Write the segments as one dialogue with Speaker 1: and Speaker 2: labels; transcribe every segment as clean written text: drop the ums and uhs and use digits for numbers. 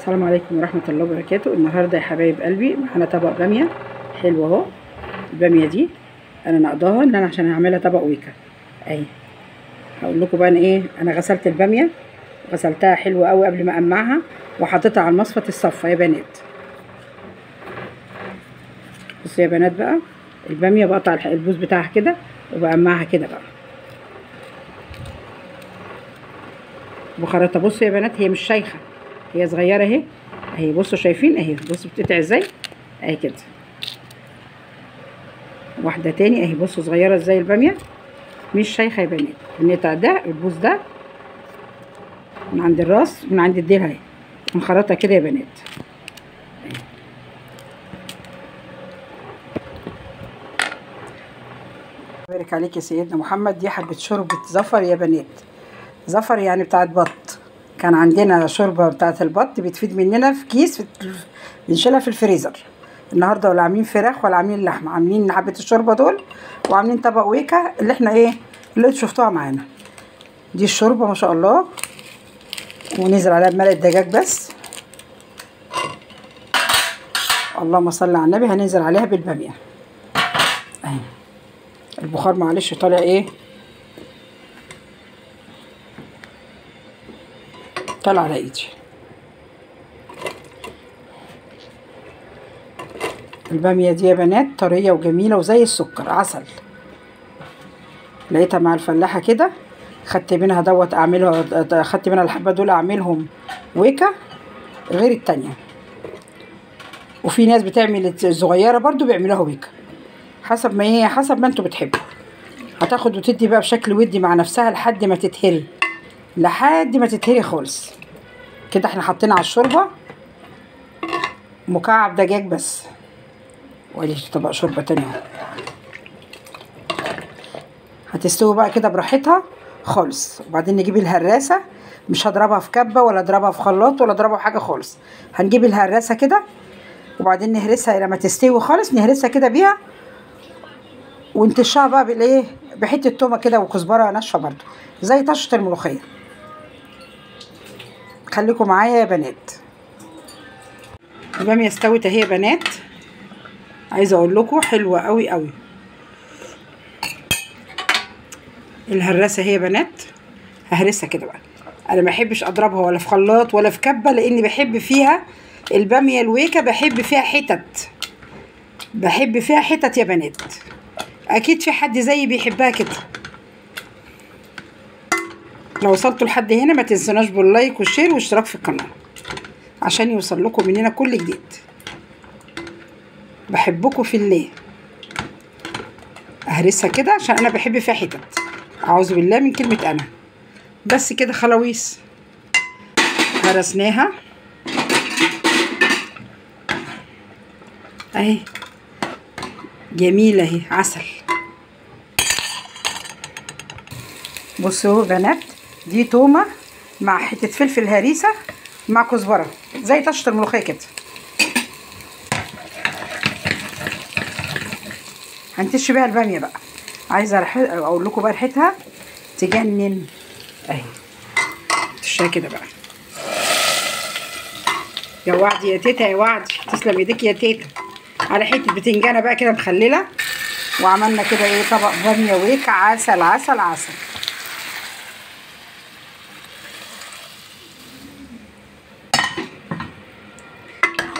Speaker 1: السلام عليكم ورحمة الله وبركاته. النهاردة يا حبايب قلبي معانا طبق بامية حلو اهو. البامية دي انا نقضاها ان انا عشان اعملها طبق ويكا اهي. هقول لكم بقى ايه، انا غسلت البامية غسلتها حلوة قوي قبل ما اقمعها وحطيتها على المصفى الصفا يا بنات. بصوا يا بنات بقى، البامية بقطع البوز بتاعها كده وبقمعها كده بقى بخرطة. بصوا يا بنات، هي مش شيخة، هي صغيرة اهي اهي. بصوا شايفين اهي، بصوا بتقطع ازاي اهي كده. واحدة تاني اهي، بصوا صغيرة ازاي البامية، مش شيخة يا بنات. بنقطع ده البوز ده من عند الراس من عند الديل اهي، ونخرطها كده يا بنات. بارك عليك يا سيدنا محمد. دي حبة شوربة زفر يا بنات. زفر يعني بتاعت بط. كان عندنا شوربة بتاعت البط بتفيد مننا في كيس بنشيلها في الفريزر. النهارده ولا عاملين فراخ ولا عاملين لحمة، عاملين حبة الشوربة دول وعاملين طبق ويكا اللي احنا ايه اللي انتوا شفتوها معانا. دي الشوربة ما شاء الله، وننزل عليها بمرق الدجاج بس. اللهم صل على النبي. هننزل عليها بالبامية اهي. البخار معلش طالع ايه، طالع على ايدي. البامية دي يا بنات طرية وجميلة وزي السكر عسل. لقيتها مع الفلاحة كده، خدت منها دوت اعملها، خدت منها الحبة دول اعملهم ويكا غير التانية. وفي ناس بتعمل الصغيرة برضو بيعملوها ويكا، حسب ما هي حسب ما انتوا بتحبوا. هتاخد وتدي بقى بشكل ودي مع نفسها لحد ما تتهري، لحد ما تتهري خالص كده. احنا حطينا على الشوربة مكعب دجاج بس، وادي طبق شوربة تانية. هتستوي بقى كده براحتها خالص. وبعدين نجيب الهراسة، مش هضربها في كبة ولا اضربها في خلاط ولا اضربها في حاجة خالص. هنجيب الهراسة كده وبعدين نهرسها لما تستوي خالص، نهرسها كده بيها ونتشها بقى بالايه، بحته تومه كده وكزبره ناشفه برضو زي طشه الملوخيه. خليكم معايا يا بنات. الباميه استوت اهي يا بنات. عايزه اقول لكم حلوه قوي قوي. الهراسه اهي يا بنات، ههرسها كده بقى. انا ما بحبش اضربها ولا في خلاط ولا في كبه، لاني بحب فيها الباميه الويكا، بحب فيها حتت، بحب فيها حتت يا بنات. اكيد في حد زيي بيحبها كده. لو وصلتوا لحد هنا ما تنسوناش باللايك والشير والاشتراك في القناه عشان يوصل لكم مننا كل جديد. بحبكم في الله. اهرسها كده عشان انا بحب فيها حتت. اعوذ بالله من كلمه انا. بس كده خلاويص هرسناها اهي، جميله اهي عسل. بصوا بنات، دي تومه مع حته فلفل هريسه مع كزبره زي طشه الملوخيه كده. هنتش بيها الباميه بقى. عايزه اقول لكم بقى ريحتها تجنن اهي. تشها كده بقى. يا وعدي يا تيتا، يا وعدي تسلم ايديك يا تيتا. على حته بتنجانه بقى كده مخلله، وعملنا كده ايه طبق باميه ويكا عسل عسل عسل.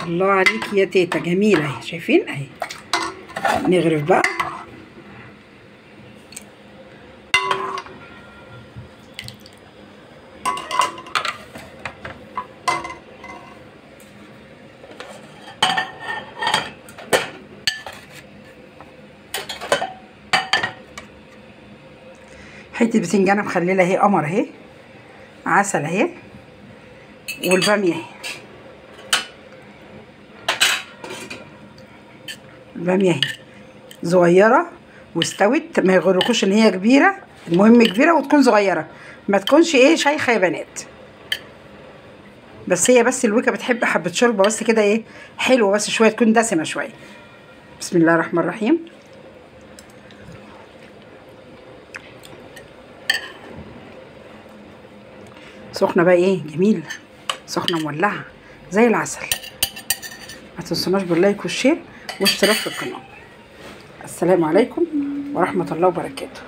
Speaker 1: الله عليكي يا تيتا، جميله اهي. شايفين اهي. نغرف بقى. حته بتنجانه مخلله اهي، قمر اهي، عسل اهي، والباميه اهي. الباميه اهي صغيره واستوت. ما يغركوش ان هي كبيره، المهم كبيره وتكون صغيره، ما تكونش ايه شيخه يا بنات. بس هي بس الويكا بتحب حبه شوربه بس كده ايه حلوه، بس شويه تكون دسمه شويه. بسم الله الرحمن الرحيم. سخنه بقى ايه جميل، سخنه مولعه. زي العسل. ما تنسوناش باللايك والشير واشتراك في القناه. السلام عليكم ورحمه الله وبركاته.